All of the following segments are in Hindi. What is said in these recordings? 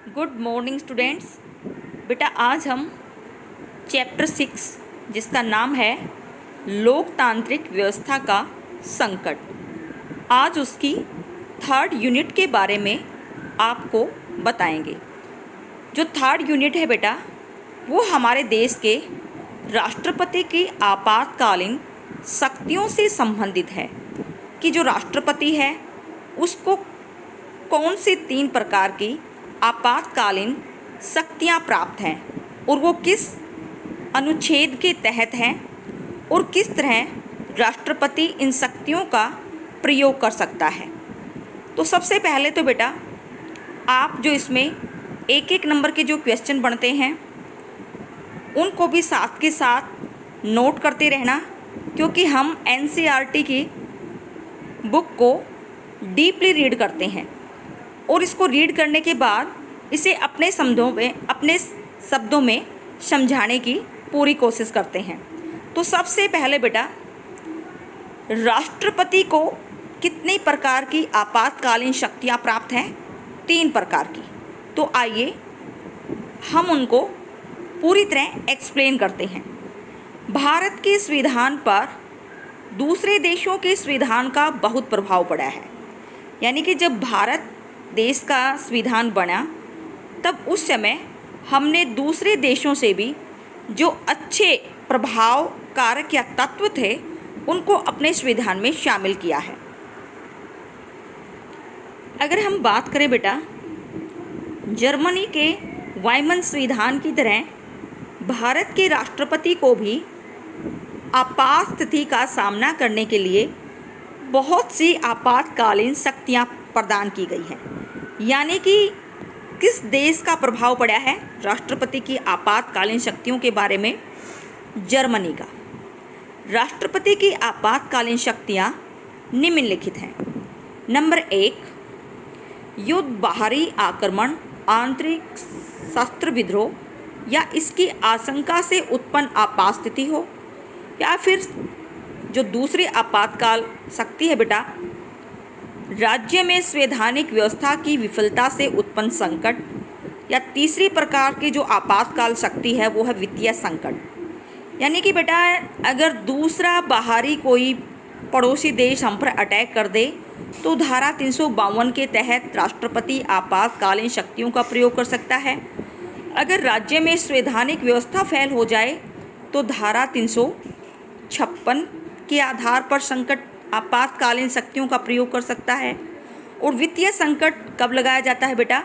Good morning students. बेटा आज हम चैप्टर 6 जिसका नाम है लोकतांत्रिक व्यवस्था का संकट, आज उसकी थर्ड यूनिट के बारे में आपको बताएंगे। जो थर्ड यूनिट है बेटा वो हमारे देश के राष्ट्रपति की आपातकालीन शक्तियों से संबंधित है कि जो राष्ट्रपति है उसको कौन सी 3 प्रकार की आपातकालीन शक्तियाँ प्राप्त हैं और वो किस अनुच्छेद के तहत हैं और किस तरह राष्ट्रपति इन शक्तियों का प्रयोग कर सकता है। तो सबसे पहले तो बेटा आप जो इसमें एक एक नंबर के जो क्वेश्चन बनते हैं उनको भी साथ के साथ नोट करते रहना, क्योंकि हम एनसीईआरटी की बुक को डीपली रीड करते हैं और इसको रीड करने के बाद इसे अपने शब्दों में समझाने की पूरी कोशिश करते हैं। तो सबसे पहले बेटा राष्ट्रपति को कितनी प्रकार की आपातकालीन शक्तियां प्राप्त हैं? 3 प्रकार की। तो आइए हम उनको पूरी तरह एक्सप्लेन करते हैं। भारत के संविधान पर दूसरे देशों के संविधान का बहुत प्रभाव पड़ा है। यानी कि जब भारत देश का संविधान बना तब उस समय हमने दूसरे देशों से भी जो अच्छे प्रभाव कारक या तत्व थे उनको अपने संविधान में शामिल किया है। अगर हम बात करें बेटा जर्मनी के वाइमन संविधान की तरह भारत के राष्ट्रपति को भी आपात स्थिति का सामना करने के लिए बहुत सी आपातकालीन शक्तियां प्रदान की गई हैं। यानी कि किस देश का प्रभाव पड़ा है राष्ट्रपति की आपातकालीन शक्तियों के बारे में? जर्मनी का। राष्ट्रपति की आपातकालीन शक्तियां निम्नलिखित हैं। नंबर 1, युद्ध, बाहरी आक्रमण, आंतरिक शस्त्र विद्रोह या इसकी आशंका से उत्पन्न आपात स्थिति हो, या फिर जो दूसरी आपातकाल शक्ति है बेटा राज्य में संवैधानिक व्यवस्था की विफलता से उत्पन्न संकट, या तीसरी प्रकार की जो आपातकाल शक्ति है वो है वित्तीय संकट। यानी कि बेटा अगर दूसरा बाहरी कोई पड़ोसी देश हम पर अटैक कर दे तो धारा 352 के तहत राष्ट्रपति आपातकालीन शक्तियों का प्रयोग कर सकता है। अगर राज्य में संवैधानिक व्यवस्था फेल हो जाए तो धारा 356 के आधार पर संकट आपातकालीन शक्तियों का प्रयोग कर सकता है। और वित्तीय संकट कब लगाया जाता है बेटा?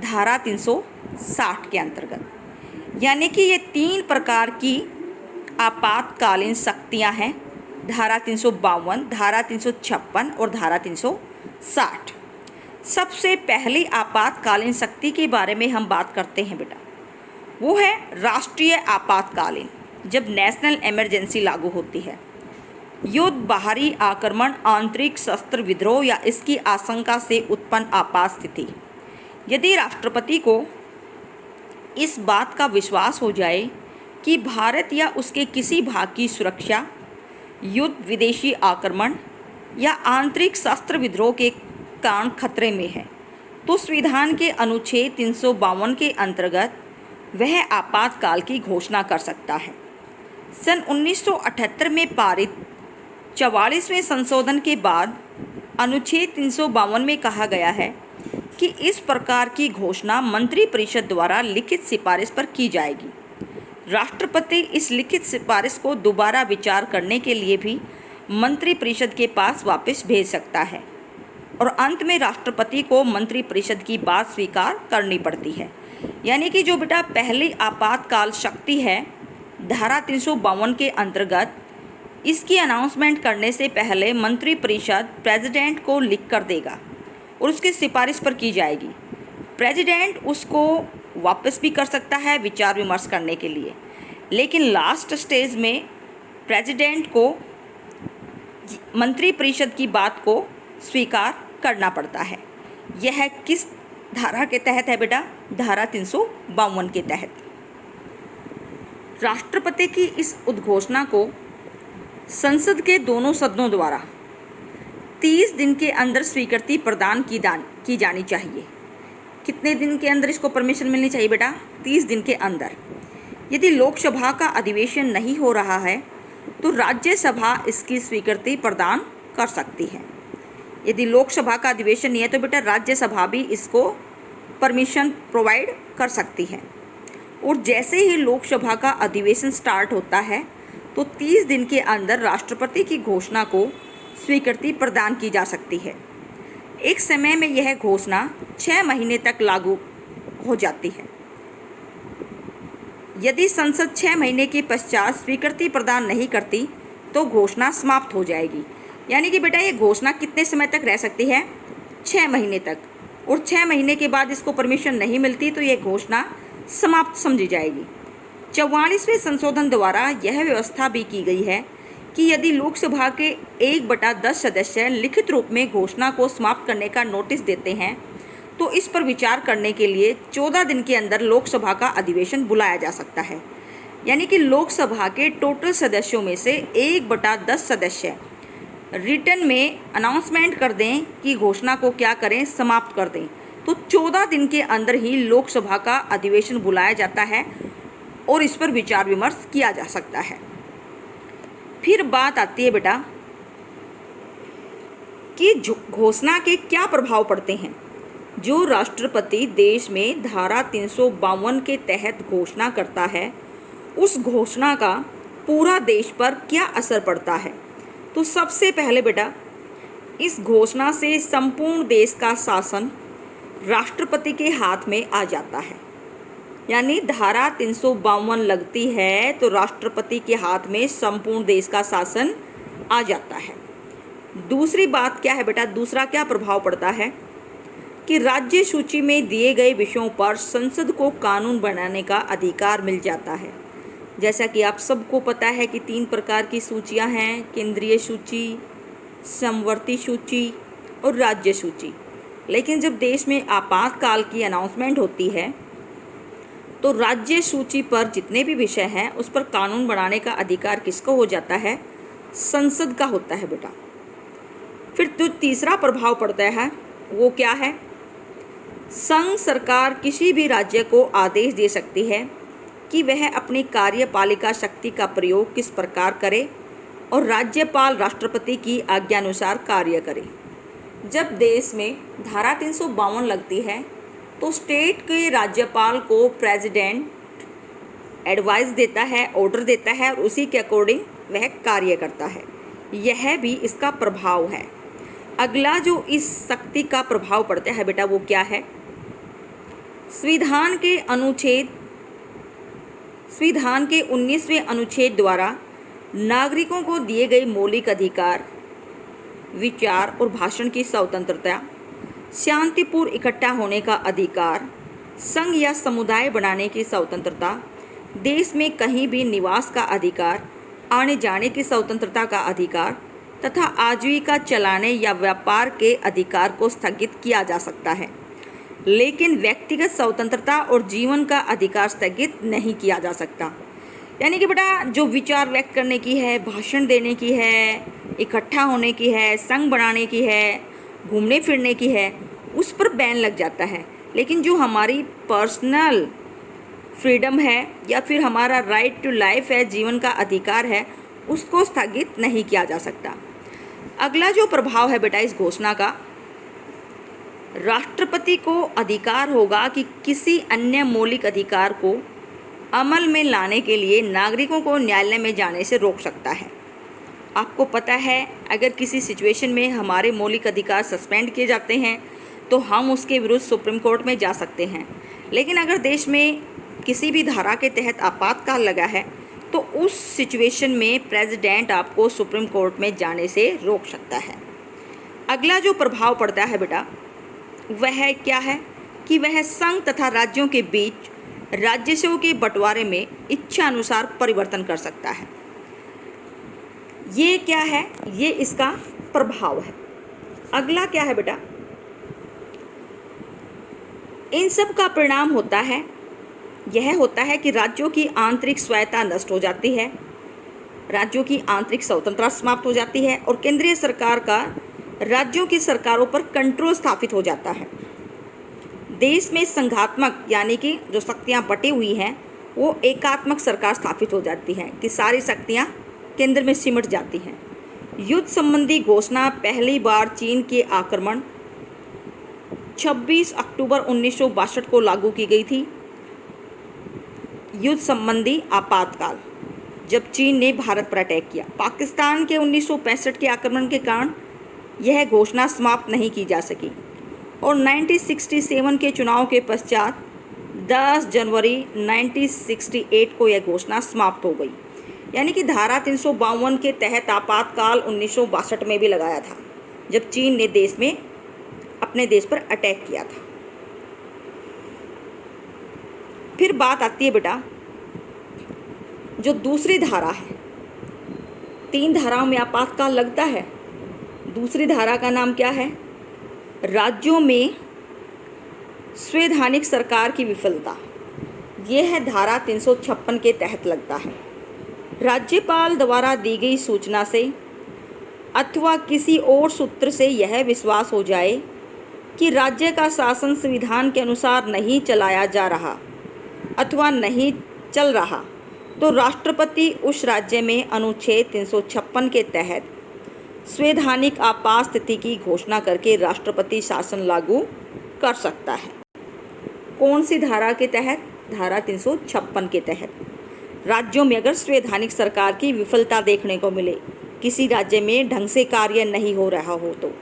धारा 360 के अंतर्गत। यानी कि ये 3 प्रकार की आपातकालीन शक्तियां हैं, धारा 352, धारा 356 और धारा 360। सबसे पहली आपातकालीन शक्ति के बारे में हम बात करते हैं बेटा, वो है राष्ट्रीय आपातकालीन, जब नेशनल इमरजेंसी लागू होती है। युद्ध, बाहरी आक्रमण, आंतरिक शस्त्र विद्रोह या इसकी आशंका से उत्पन्न आपात स्थिति। यदि राष्ट्रपति को इस बात का विश्वास हो जाए कि भारत या उसके किसी भाग की सुरक्षा युद्ध, विदेशी आक्रमण या आंतरिक शस्त्र विद्रोह के कारण खतरे में है, तो संविधान के अनुच्छेद 352 के अंतर्गत वह आपातकाल की घोषणा कर सकता है। सन 1978 में पारित 44वें संशोधन के बाद अनुच्छेद 352 में कहा गया है कि इस प्रकार की घोषणा मंत्रिपरिषद द्वारा लिखित सिफारिश पर की जाएगी। राष्ट्रपति इस लिखित सिफारिश को दोबारा विचार करने के लिए भी मंत्रिपरिषद के पास वापस भेज सकता है और अंत में राष्ट्रपति को मंत्रिपरिषद की बात स्वीकार करनी पड़ती है। यानी कि जो बेटा पहली आपातकाल शक्ति है धारा 352 के अंतर्गत, इसकी अनाउंसमेंट करने से पहले मंत्रिपरिषद प्रेसिडेंट को लिख कर देगा और उसकी सिफारिश पर की जाएगी। प्रेसिडेंट उसको वापस भी कर सकता है विचार विमर्श करने के लिए, लेकिन लास्ट स्टेज में प्रेसिडेंट को मंत्रिपरिषद की बात को स्वीकार करना पड़ता है। यह किस धारा के तहत है बेटा? धारा 352 के तहत। राष्ट्रपति की इस उद्घोषणा को संसद के दोनों सदनों द्वारा 30 दिन के अंदर स्वीकृति प्रदान की जानी चाहिए। कितने दिन के अंदर इसको परमिशन मिलनी चाहिए बेटा? 30 दिन के अंदर। यदि लोकसभा का अधिवेशन नहीं हो रहा है तो राज्यसभा इसकी स्वीकृति प्रदान कर सकती है। यदि लोकसभा का अधिवेशन नहीं है तो बेटा राज्यसभा भी इसको परमिशन प्रोवाइड कर सकती है। और जैसे ही लोकसभा का अधिवेशन स्टार्ट होता है तो 30 दिन के अंदर राष्ट्रपति की घोषणा को स्वीकृति प्रदान की जा सकती है। एक समय में यह घोषणा 6 महीने तक लागू हो जाती है। यदि संसद 6 महीने के पश्चात स्वीकृति प्रदान नहीं करती तो घोषणा समाप्त हो जाएगी। यानी कि बेटा ये घोषणा कितने समय तक रह सकती है? 6 महीने तक। और 6 महीने के बाद इसको परमिशन नहीं मिलती तो ये घोषणा समाप्त समझी जाएगी। 44वें संशोधन द्वारा यह व्यवस्था भी की गई है कि यदि लोकसभा के 1/10 सदस्य लिखित रूप में घोषणा को समाप्त करने का नोटिस देते हैं तो इस पर विचार करने के लिए 14 दिन के अंदर लोकसभा का अधिवेशन बुलाया जा सकता है। यानी कि लोकसभा के टोटल सदस्यों में से 1/10 सदस्य रिटर्न में अनाउंसमेंट कर दें कि घोषणा को क्या करें, समाप्त कर दें, तो 14 दिन के अंदर ही लोकसभा का अधिवेशन बुलाया जाता है और इस पर विचार विमर्श किया जा सकता है। फिर बात आती है बेटा कि घोषणा के क्या प्रभाव पड़ते हैं। जो राष्ट्रपति देश में धारा 352 के तहत घोषणा करता है उस घोषणा का पूरा देश पर क्या असर पड़ता है? तो सबसे पहले बेटा इस घोषणा से संपूर्ण देश का शासन राष्ट्रपति के हाथ में आ जाता है। यानी धारा 352 लगती है तो राष्ट्रपति के हाथ में संपूर्ण देश का शासन आ जाता है। दूसरी बात क्या है बेटा? दूसरा क्या प्रभाव पड़ता है कि राज्य सूची में दिए गए विषयों पर संसद को कानून बनाने का अधिकार मिल जाता है। जैसा कि आप सबको पता है कि 3 प्रकार की सूचियां हैं, केंद्रीय सूची, समवर्ती सूची और राज्य सूची। लेकिन जब देश में आपातकाल की अनाउंसमेंट होती है तो राज्य सूची पर जितने भी विषय हैं उस पर कानून बनाने का अधिकार किसको हो जाता है? संसद का होता है बेटा। फिर जो तीसरा प्रभाव पड़ता है वो क्या है? संघ सरकार किसी भी राज्य को आदेश दे सकती है कि वह अपनी कार्यपालिका शक्ति का प्रयोग किस प्रकार करे और राज्यपाल राष्ट्रपति की आज्ञानुसार कार्य करे। जब देश में धारा 352 लगती है तो स्टेट के राज्यपाल को प्रेसिडेंट एडवाइस देता है, ऑर्डर देता है और उसी के अकॉर्डिंग वह कार्य करता है। यह भी इसका प्रभाव है। अगला जो इस शक्ति का प्रभाव पड़ता है बेटा वो क्या है? संविधान के 19वें अनुच्छेद द्वारा नागरिकों को दिए गए मौलिक अधिकार, विचार और भाषण की स्वतंत्रता, शांतिपूर्ण इकट्ठा होने का अधिकार, संघ या समुदाय बनाने की स्वतंत्रता, देश में कहीं भी निवास का अधिकार, आने जाने की स्वतंत्रता का अधिकार तथा आजीविका चलाने या व्यापार के अधिकार को स्थगित किया जा सकता है, लेकिन व्यक्तिगत स्वतंत्रता और जीवन का अधिकार स्थगित नहीं किया जा सकता। यानी कि बेटा जो विचार व्यक्त करने की है, भाषण देने की है, इकट्ठा होने की है, संघ बनाने की है, घूमने फिरने की है, उस पर बैन लग जाता है। लेकिन जो हमारी पर्सनल फ्रीडम है या फिर हमारा राइट टू लाइफ है, जीवन का अधिकार है, उसको स्थगित नहीं किया जा सकता। अगला जो प्रभाव है बेटा इस घोषणा का, राष्ट्रपति को अधिकार होगा कि किसी अन्य मौलिक अधिकार को अमल में लाने के लिए नागरिकों को न्यायालय में जाने से रोक सकता है। आपको पता है अगर किसी सिचुएशन में हमारे मौलिक अधिकार सस्पेंड किए जाते हैं तो हम उसके विरुद्ध सुप्रीम कोर्ट में जा सकते हैं। लेकिन अगर देश में किसी भी धारा के तहत आपातकाल लगा है तो उस सिचुएशन में प्रेसिडेंट आपको सुप्रीम कोर्ट में जाने से रोक सकता है। अगला जो प्रभाव पड़ता है बेटा वह क्या है कि वह संघ तथा राज्यों के बीच राजस्व के बंटवारे में इच्छा अनुसार परिवर्तन कर सकता है। ये क्या है? ये इसका प्रभाव है। अगला क्या है बेटा? इन सब का परिणाम होता है यह होता है कि राज्यों की आंतरिक स्वायत्तता नष्ट हो जाती है, राज्यों की आंतरिक स्वतंत्रता समाप्त हो जाती है और केंद्रीय सरकार का राज्यों की सरकारों पर कंट्रोल स्थापित हो जाता है। देश में संघात्मक यानी कि जो शक्तियाँ बटी हुई हैं वो एकात्मक सरकार स्थापित हो जाती है कि सारी शक्तियाँ केंद्र में सिमट जाती हैं। युद्ध संबंधी घोषणा पहली बार चीन के आक्रमण 26 अक्टूबर 1962 को लागू की गई थी। युद्ध संबंधी आपातकाल, जब चीन ने भारत पर अटैक किया। पाकिस्तान के 1965 के आक्रमण के कारण यह घोषणा समाप्त नहीं की जा सकी और 1967 के चुनाव के पश्चात 10 जनवरी 1968 को यह घोषणा समाप्त हो गई। यानी कि धारा 352 के तहत आपातकाल 1962 में भी लगाया था, जब चीन ने अपने देश पर अटैक किया था। फिर बात आती है बेटा जो दूसरी धारा है। 3 धाराओं में आपातकाल लगता है। दूसरी धारा का नाम क्या है? राज्यों में संवैधानिक सरकार की विफलता। यह है धारा 356 के तहत लगता है। राज्यपाल द्वारा दी गई सूचना से अथवा किसी और सूत्र से यह विश्वास हो जाए कि राज्य का शासन संविधान के अनुसार नहीं चलाया जा रहा अथवा नहीं चल रहा, तो राष्ट्रपति उस राज्य में अनुच्छेद 356 के तहत संवैधानिक आपात स्थिति की घोषणा करके राष्ट्रपति शासन लागू कर सकता है। कौन सी धारा के तहत? धारा 356 के तहत। राज्यों में अगर संवैधानिक सरकार की विफलता देखने को मिले, किसी राज्य में ढंग से कार्य नहीं हो रहा हो, तो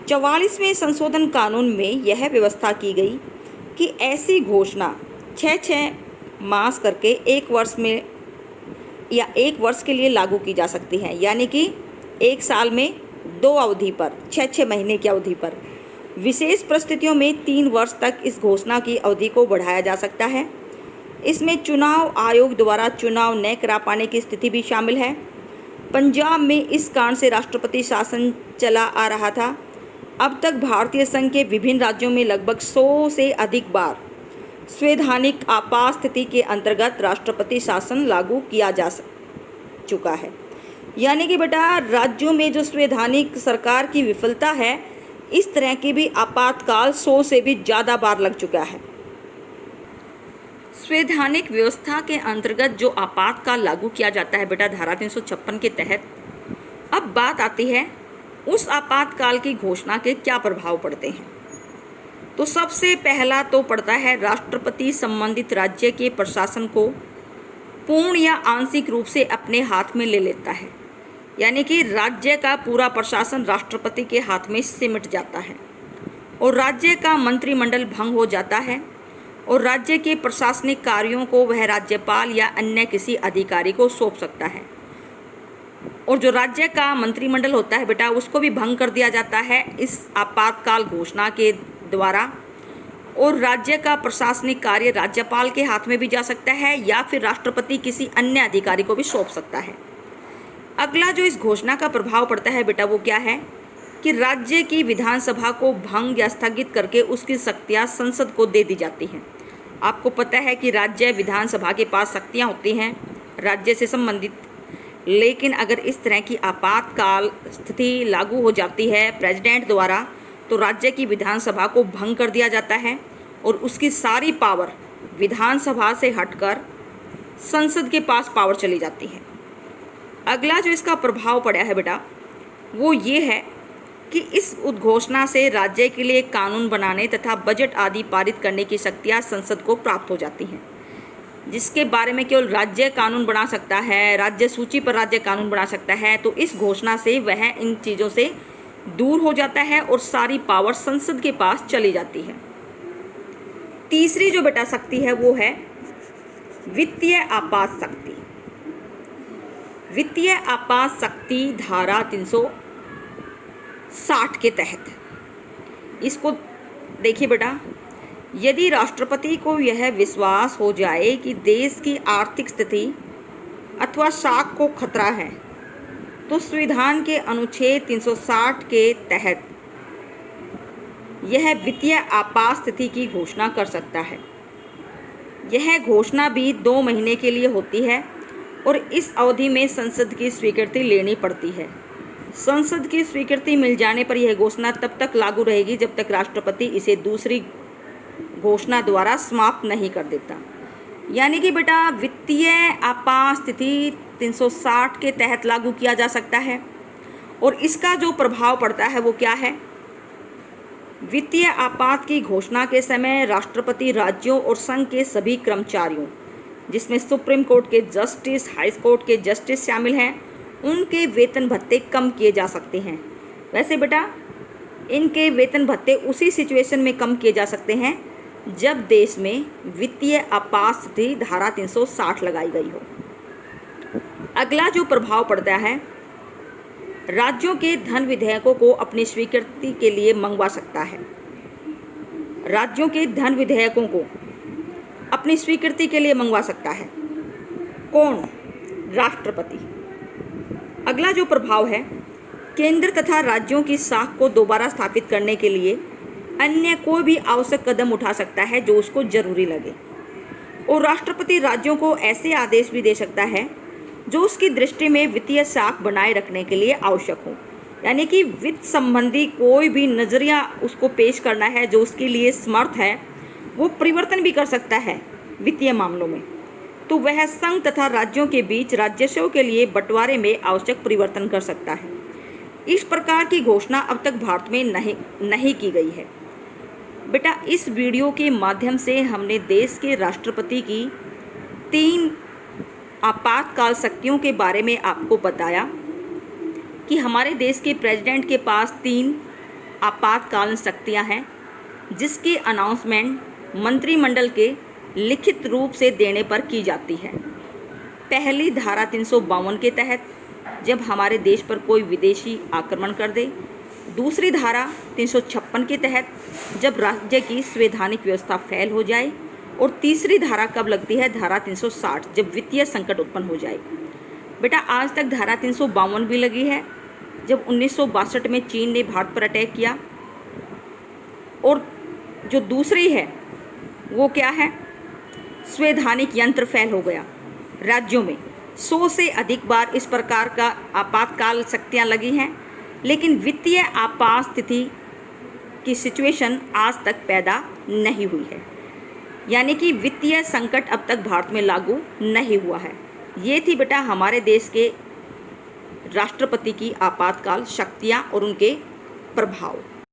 44वें संशोधन कानून में यह व्यवस्था की गई कि ऐसी घोषणा 6 मास करके 1 वर्ष में या 1 वर्ष के लिए लागू की जा सकती है। यानी कि 1 साल में 2 अवधि पर, 6 महीने की अवधि पर। विशेष परिस्थितियों में 3 वर्ष तक इस घोषणा की अवधि को बढ़ाया जा सकता है। इसमें चुनाव आयोग द्वारा चुनाव न करा पाने की स्थिति भी शामिल है। पंजाब में इस कारण से राष्ट्रपति शासन चला आ रहा था। अब तक भारतीय संघ के विभिन्न राज्यों में लगभग 100 से अधिक बार संवैधानिक आपात स्थिति के अंतर्गत राष्ट्रपति शासन लागू किया जा चुका है। यानी कि बेटा राज्यों में जो संवैधानिक सरकार की विफलता है, इस तरह की भी आपातकाल 100 से भी ज़्यादा बार लग चुका है। संवैधानिक व्यवस्था के अंतर्गत जो आपातकाल लागू किया जाता है बेटा धारा 356 के तहत। अब बात आती है उस आपातकाल की घोषणा के क्या प्रभाव पड़ते हैं। तो सबसे पहला तो पड़ता है राष्ट्रपति संबंधित राज्य के प्रशासन को पूर्ण या आंशिक रूप से अपने हाथ में ले लेता है। यानी कि राज्य का पूरा प्रशासन राष्ट्रपति के हाथ में सिमट जाता है और राज्य का मंत्रिमंडल भंग हो जाता है और राज्य के प्रशासनिक कार्यों को वह राज्यपाल या अन्य किसी अधिकारी को सौंप सकता है। और जो राज्य का मंत्रिमंडल होता है बेटा, उसको भी भंग कर दिया जाता है इस आपातकाल घोषणा के द्वारा। और राज्य का प्रशासनिक कार्य राज्यपाल के हाथ में भी जा सकता है या फिर राष्ट्रपति किसी अन्य अधिकारी को भी सौंप सकता है। अगला जो इस घोषणा का प्रभाव पड़ता है बेटा वो क्या है कि राज्य की विधानसभा को भंग या स्थगित करके उसकी शक्तियाँ संसद को दे दी जाती हैं। आपको पता है कि राज्य विधानसभा के पास शक्तियाँ होती हैं राज्य से संबंधित, लेकिन अगर इस तरह की आपातकाल स्थिति लागू हो जाती है प्रेसिडेंट द्वारा, तो राज्य की विधानसभा को भंग कर दिया जाता है और उसकी सारी पावर विधानसभा से हटकर संसद के पास पावर चली जाती है। अगला जो इसका प्रभाव पड़ा है बेटा वो ये है कि इस उद्घोषणा से राज्य के लिए कानून बनाने तथा बजट आदि पारित करने की शक्तियाँ संसद को प्राप्त हो जाती हैं, जिसके बारे में केवल राज्य कानून बना सकता है, राज्य सूची पर राज्य कानून बना सकता है। तो इस घोषणा से वह इन चीज़ों से दूर हो जाता है और सारी पावर संसद के पास चली जाती है। तीसरी जो बेटा शक्ति है वो है वित्तीय आपात शक्ति। वित्तीय आपात शक्ति धारा 360 के तहत। इसको देखिए बेटा, यदि राष्ट्रपति को यह विश्वास हो जाए कि देश की आर्थिक स्थिति अथवा साख को खतरा है, तो संविधान के अनुच्छेद 360 के तहत यह वित्तीय आपात स्थिति की घोषणा कर सकता है। यह घोषणा भी 2 महीने के लिए होती है और इस अवधि में संसद की स्वीकृति लेनी पड़ती है। संसद की स्वीकृति मिल जाने पर यह घोषणा तब तक लागू रहेगी जब तक राष्ट्रपति इसे दूसरी घोषणा द्वारा समाप्त नहीं कर देता। यानी कि बेटा वित्तीय आपात स्थिति 360 के तहत लागू किया जा सकता है और इसका जो प्रभाव पड़ता है वो क्या है? वित्तीय आपात की घोषणा के समय राष्ट्रपति राज्यों और संघ के सभी कर्मचारियों, जिसमें सुप्रीम कोर्ट के जस्टिस, हाई कोर्ट के जस्टिस शामिल हैं, उनके वेतन भत्ते कम किए जा सकते हैं। वैसे बेटा इनके वेतन भत्ते उसी सिचुएशन में कम किए जा सकते हैं जब देश में वित्तीय आपात स्थिति धारा 360 लगाई गई हो। अगला जो प्रभाव पड़ता है, राज्यों के धन विधेयकों को अपनी स्वीकृति के लिए मंगवा सकता है। राज्यों के धन विधेयकों को अपनी स्वीकृति के लिए मंगवा सकता है कौन? राष्ट्रपति। अगला जो प्रभाव है, केंद्र तथा राज्यों की साख को दोबारा स्थापित करने के लिए अन्य कोई भी आवश्यक कदम उठा सकता है जो उसको जरूरी लगे। और राष्ट्रपति राज्यों को ऐसे आदेश भी दे सकता है जो उसकी दृष्टि में वित्तीय साख बनाए रखने के लिए आवश्यक हो। यानी कि वित्त संबंधी कोई भी नज़रिया उसको पेश करना है जो उसके लिए समर्थ है, वो परिवर्तन भी कर सकता है वित्तीय मामलों में। तो वह संघ तथा राज्यों के बीच राजस्व के लिए बंटवारे में आवश्यक परिवर्तन कर सकता है। इस प्रकार की घोषणा अब तक भारत में नहीं की गई है। बेटा इस वीडियो के माध्यम से हमने देश के राष्ट्रपति की 3 आपातकाल शक्तियों के बारे में आपको बताया कि हमारे देश के प्रेसिडेंट के पास 3 आपातकालीन शक्तियां हैं, जिसकी अनाउंसमेंट मंत्रिमंडल के लिखित रूप से देने पर की जाती है। पहली धारा 352 के तहत जब हमारे देश पर कोई विदेशी आक्रमण कर दे, दूसरी धारा 356 के तहत जब राज्य की संवैधानिक व्यवस्था फेल हो जाए, और तीसरी धारा कब लगती है? धारा 360 जब वित्तीय संकट उत्पन्न हो जाए। बेटा आज तक धारा 352 भी लगी है जब 1962 में चीन ने भारत पर अटैक किया, और जो दूसरी है वो क्या है? संवैधानिक यंत्र फेल हो गया। राज्यों में 100 से अधिक बार इस प्रकार का आपातकाल शक्तियाँ लगी हैं, लेकिन वित्तीय आपात स्थिति की सिचुएशन आज तक पैदा नहीं हुई है। यानी कि वित्तीय संकट अब तक भारत में लागू नहीं हुआ है। ये थी बेटा हमारे देश के राष्ट्रपति की आपातकाल शक्तियाँ और उनके प्रभाव।